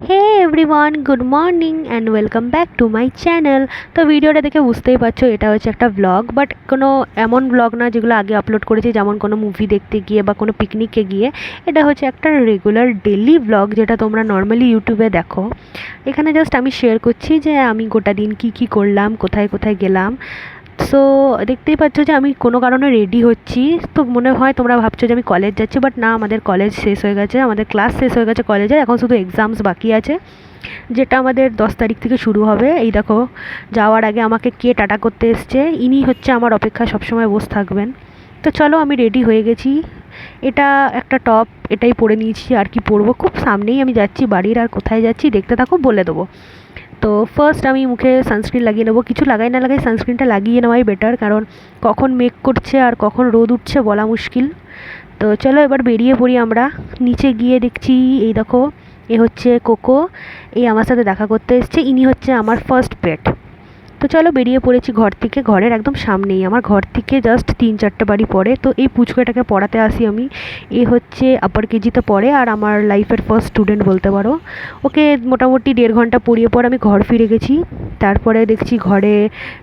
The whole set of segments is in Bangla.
Hey everyone, good morning and welcome back to my channel. তো ভিডিওটা দেখে বুঝতেই পারছো এটা হচ্ছে একটা ব্লগ, বাট কোনো এমন ব্লগ না যেগুলো আগে আপলোড করেছি, যেমন কোনো মুভি দেখতে গিয়ে বা কোনো পিকনিকে গিয়ে। এটা হচ্ছে একটা রেগুলার ডেলি ব্লগ, যেটা তোমরা নর্মালি ইউটিউবে দেখো। এখানে জাস্ট আমি শেয়ার করছি যে আমি গোটা দিন কী কী করলাম, কোথায় কোথায় গেলাম। সো দেখতেই পাচ্ছ যে আমি কোনো কারণে রেডি হচ্ছি। তো মনে হয় তোমরা ভাবছো যে আমি কলেজ যাচ্ছি, বাট না, আমাদের কলেজ শেষ হয়ে গেছে, আমাদের ক্লাস শেষ হয়ে গেছে কলেজের। এখন শুধু এক্সামস বাকি আছে, যেটা আমাদের 10 তারিখ থেকে শুরু হবে। এই দেখো, যাওয়ার আগে আমাকে কে টাটা করতে এসছে, ইনি হচ্ছে আমার অপেক্ষায় সবসময় বসে থাকবেন। তো চলো, আমি রেডি হয়ে গেছি। এটা একটা টপ, এটাই পরে নিয়েছি। আর কি পরবো, খুব সামনেই আমি যাচ্ছি বাড়ির। আর কোথায় যাচ্ছি দেখতে থাকো, বলে দেবো। তো ফার্স্ট আমি মুখে সানস্ক্রিন লাগিয়ে নেবো। কিছু লাগাই না লাগাই সানস্ক্রিনটা লাগিয়ে নেওয়াই বেটার, কারণ কখন মেঘ করছে আর কখন রোদ উঠছে বলা মুশকিল। তো চলো এবার বেরিয়ে পড়ি আমরা। নিচে গিয়ে দেখছি, এই দেখো, এ হচ্ছে কোকো। এই আমার সাথে দেখা করতে এসছে, ইনি হচ্ছে আমার ফার্স্ট পেট। তো চলো বেরিয়ে পড়েছি ঘর থেকে। ঘরের একদম সামনেই, আমার ঘর থেকে জাস্ট 3-4টে বাড়ি পড়ে। তো এই পুচকোটাকে পড়াতে আসি আমি। এ হচ্ছে আপার কেজিতে পড়ে আর আমার লাইফের ফার্স্ট স্টুডেন্ট বলতে পারো। ওকে মোটামুটি 1.5 ঘন্টা পড়িয়ে পর আমি ঘর ফিরে গেছি। তারপরে দেখছি ঘরে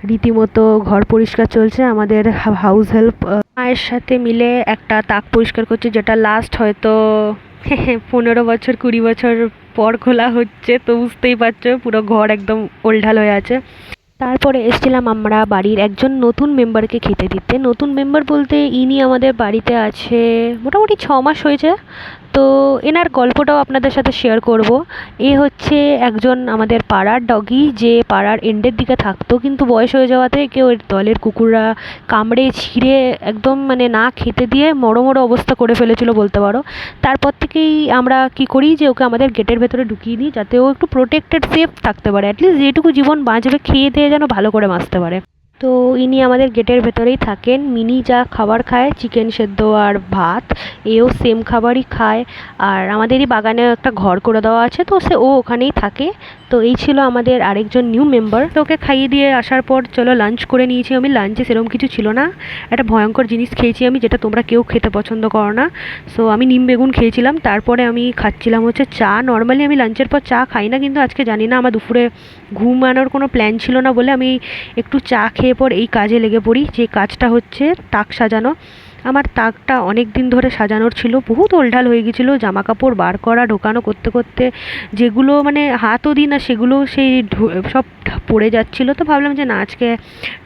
রীতিমতো ঘর পরিষ্কার চলছে। আমাদের হাউস হেল্প মায়ের সাথে মিলে একটা তাক পরিষ্কার করছে, যেটা লাস্ট হয়তো 15 বছর 20 বছর পর খোলা হচ্ছে। তো বুঝতেই পারছো পুরো ঘর একদম ওলঢাল হয়ে আছে। তারপরে এসেছিলাম আমরা বাড়ির একজন নতুন মেম্বারকে খেতে দিতে। নতুন মেম্বার বলতে ইনি আমাদের বাড়িতে আছে মোটামুটি 6 মাস হয়েছে। তো এনার গল্পটাও আপনাদের সাথে শেয়ার করব। এ হচ্ছে একজন আমাদের পাড়ার ডগি, যে পাড়ার এন্ডের দিকে থাকতো, কিন্তু বয়স হয়ে যাওয়াতে কেউ এর দলের কুকুররা কামড়ে ছিঁড়ে একদম মানে না খেতে দিয়ে মড়ো মড়ো অবস্থা করে ফেলেছিল বলতে পারো। তারপর থেকেই আমরা কি করি যে ওকে আমাদের গেটের ভেতরে ঢুকিয়ে দিই, যাতে ও একটু প্রোটেক্টেড সেফ থাকতে পারে, অ্যাটলিস্ট যেটুকু জীবন বাঁচবে খেয়ে দিয়ে যেন ভালো করে বাঁচতে পারে। তো ইনি আমাদের গেটের ভেতরেই থাকেন। মিনি যা খাবার খায়, চিকেন সেদ্ধ আর ভাত, এও সেম খাবারই খায়। আর আমাদেরই বাগানে একটা ঘর করে দেওয়া আছে, তো ও ওখানেই থাকে। তো এই ছিল আমাদের আরেকজন নিউ মেম্বার। তো ওকে খাইয়ে দিয়ে আসার পর চলো লাঞ্চ করে নিয়েছি আমি। লাঞ্চে সেরকম কিছু ছিল না, একটা ভয়ঙ্কর জিনিস খেয়েছি আমি, যেটা তোমরা কেউ খেতে পছন্দ করো না। সো আমি নিম বেগুন খেয়েছিলাম। তারপরে আমি খাচ্ছিলাম হচ্ছে চা। নর্মালি আমি লাঞ্চের পর চা খাই না, কিন্তু আজকে জানি না, আমার দুপুরে ঘুমানোর কোনো প্ল্যান ছিল না বলে আমি একটু চা খেয়ে পর এই কাজে লেগে পড়ি, যে কাজটা হচ্ছে তাক সাজানো। আমার তাকটা অনেক দিন ধরে সাজানোর ছিল, বহুত ওলঢাল হয়ে গেছিলো, জামা কাপড় বার করা ঢোকানো করতে করতে যেগুলো মানে হাতও দিই না, সেগুলো সেই সব পড়ে যাচ্ছিলো। তো ভাবলাম যে না, আজকে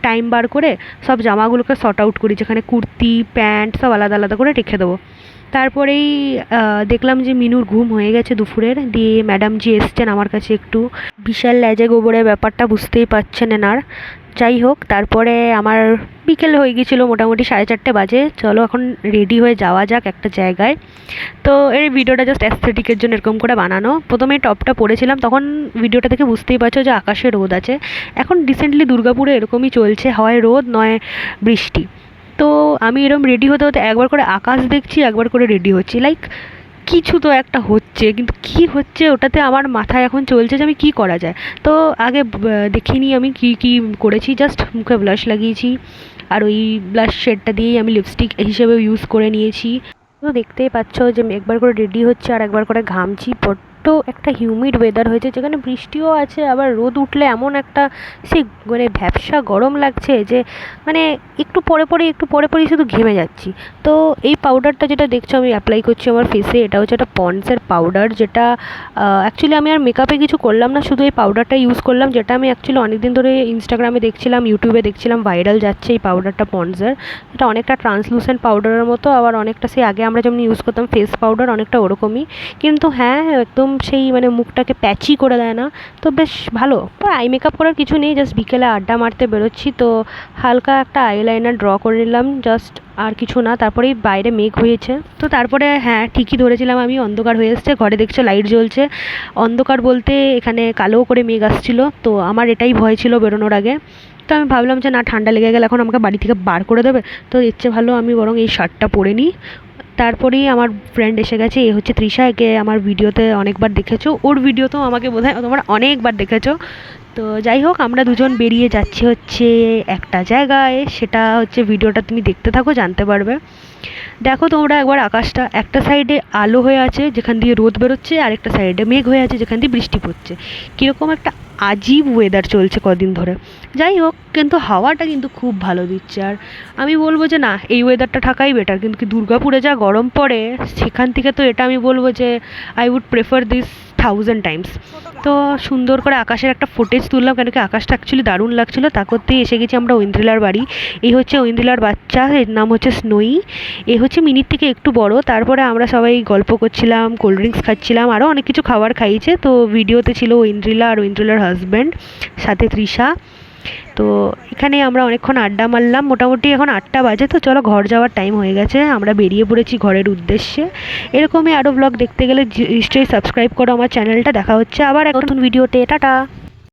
টাইম বার করে সব জামাগুলোকে সর্ট আউট করি, যেখানে কুর্তি প্যান্ট সব আলাদা আলাদা করে রেখে দেবো। তারপরেই দেখলাম যে মিনুর ঘুম হয়ে গেছে দুপুরের। দিয়ে ম্যাডামজি এসছেন আমার কাছে, একটু বিশাল ল্যাজে গোবরের ব্যাপারটা বুঝতেই পারছেন এনার। যাই হোক, তারপরে আমার বিকেল হয়ে গিয়েছিলো, মোটামুটি 4:30 বাজে। চলো এখন রেডি হয়ে যাওয়া যাক একটা জায়গায়। তো এই ভিডিওটা জাস্ট অ্যাস্থেটিকের জন্য এরকম করে বানানো। প্রথমে টপটা পরেছিলাম, তখন ভিডিওটা থেকে বুঝতেই পারছো যে আকাশে রোদ আছে। এখন রিসেন্টলি দুর্গাপুরে এরকমই চলছে, হয় রোদ নয় বৃষ্টি। তো আমি এরকম রেডি হতে হতে একবার করে আকাশ দেখছি, একবার করে রেডি হচ্ছি, লাইক কিছু তো একটা হচ্ছে, কিন্তু কি হচ্ছে ওটাতে আমার মাথায় এখন চলছে যে আমি কি করা যায়। তো আগে দেখিনি আমি কি কি করেছি। জাস্ট মুখে ব্লাশ লাগিয়েছি, আর ওই ব্লাশ শেডটা দিয়েই আমি লিপস্টিক হিসেবে ইউজ করে নিয়েছি। তো দেখতেই পাচ্ছ যে আমি একবার করে রেডি হচ্ছে আর একবার করে ঘামছি। বড্ড একটা হিউমিড ওয়েদার হয়েছে, যেখানে বৃষ্টিও আছে, আবার রোদ উঠলে এমন একটা সেই মানে ভ্যাপসা গরম লাগছে যে মানে একটু পরে পরেই শুধু ঘেমে যাচ্ছি। তো এই পাউডারটা যেটা দেখছো আমি অ্যাপ্লাই করছি আমার ফেসে, এটা হচ্ছে একটা পন্ডসের পাউডার, যেটা অ্যাকচুয়ালি আমি আর মেকআপে কিছু করলাম না, শুধু এই পাউডারটা ইউজ করলাম, যেটা আমি অ্যাকচুয়ালি অনেকদিন ধরে ইনস্টাগ্রামে দেখছিলাম, ইউটিউবে দেখছিলাম, ভাইরাল যাচ্ছে এই পাউডারটা পন্ডসের। এটা অনেকটা ট্রান্সলুসেন্ট পাউডারের মতো, আবার অনেকটা সেই আগে আমরা যেমন ইউজ করতাম ফেস পাউডার, অনেকটা ওরকমই। কিন্তু হ্যাঁ, একদম সেই মানে মুখটাকে প্যাচি করে দেয় না। তো বেশ ভালো। তো আই মেকআপ করার কিছু নেই, জাস্ট বিকেলে আড্ডা মারতে বেরোচ্ছি, তো হালকা একটা আইলাইনার ড্র করে নিলাম জাস্ট, আর কিছু না। তারপরেই বাইরে মেঘ হয়েছে। তো তারপরে হ্যাঁ, ঠিকই ধরেছিলাম আমি, অন্ধকার হয়ে এসছে। ঘরে দেখছো লাইট জ্বলছে। অন্ধকার বলতে এখানে কালো করে মেঘ আসছিলো। তো আমার এটাই ভয় ছিল বেরোনোর আগে। তো আমি ভাবলাম যে না, ঠান্ডা লেগে গেলে এখন আমাকে বাড়ি থেকে বার করে দেবে, তো ইচ্ছে ভালো আমি বরং এই শার্টটা পরে নিই। তারপরেই আমার ফ্রেন্ড এসে গেছে, এ হচ্ছে তৃষা। একে আমার ভিডিওতে অনেকবার দেখেছো, ওর ভিডিওতেও আমাকে বোধহয় তোমরা অনেকবার দেখেছো। তো যাই হোক, আমরা দুজন বেরিয়ে যাচ্ছি হচ্ছে একটা জায়গায়, সেটা হচ্ছে ভিডিওটা তুমি দেখতে থাকো, জানতে পারবে। দেখো তোমরা একবার আকাশটা, একটা সাইডে আলো হয়ে আছে যেখান দিয়ে রোদ বেরোচ্ছে, আর একটা সাইডে মেঘ হয়ে আছে যেখান দিয়ে বৃষ্টি পড়ছে। কীরকম একটা আজীব ওয়েদার চলছে কদিন ধরে। যাই হোক, কিন্তু হাওয়াটা কিন্তু খুব ভালো দিচ্ছে। আর আমি বলবো যে না, এই ওয়েদারটা থাকাই বেটার। কিন্তু কি দুর্গাপুরে যা গরম পড়ে, সেখান থেকে তো এটা আমি বলবো যে I would prefer this 1000 times. তো সুন্দর করে আকাশের একটা ফুটেজ তুললাম, কেন কি আকাশটা অ্যাকচুয়ালি দারুণ লাগছিলো। তা করতেই এসে গেছি আমরা ঐন্দ্রিলার বাড়ি। এই হচ্ছে ঐন্দ্রিলার বাচ্চা, এর নাম হচ্ছে স্নোই। এ হচ্ছে মিনির থেকে একটু বড়। তারপরে আমরা সবাই গল্প করছিলাম, কোল্ড ড্রিঙ্কস খাচ্ছিলাম, আরও অনেক কিছু খাবার খাইয়েছে। তো ভিডিওতে ছিল ঐন্দ্রিলা আর ঐন্দ্রিলার হাজব্যান্ড, সাথে তৃষা। তো এখানে আমরা অনেকক্ষণ আড্ডা মারলাম। মোটামুটি এখন 8টা বাজে, তো চলো ঘর যাওয়ার টাইম হয়ে গেছে, আমরা বেরিয়ে পড়েছি ঘরের উদ্দেশ্যে। এরকমই আরও ব্লগ দেখতে গেলে নিশ্চয়ই সাবস্ক্রাইব করো আমার চ্যানেলটা। দেখা হচ্ছে আবার এক নতুন ভিডিওতে। টাটা।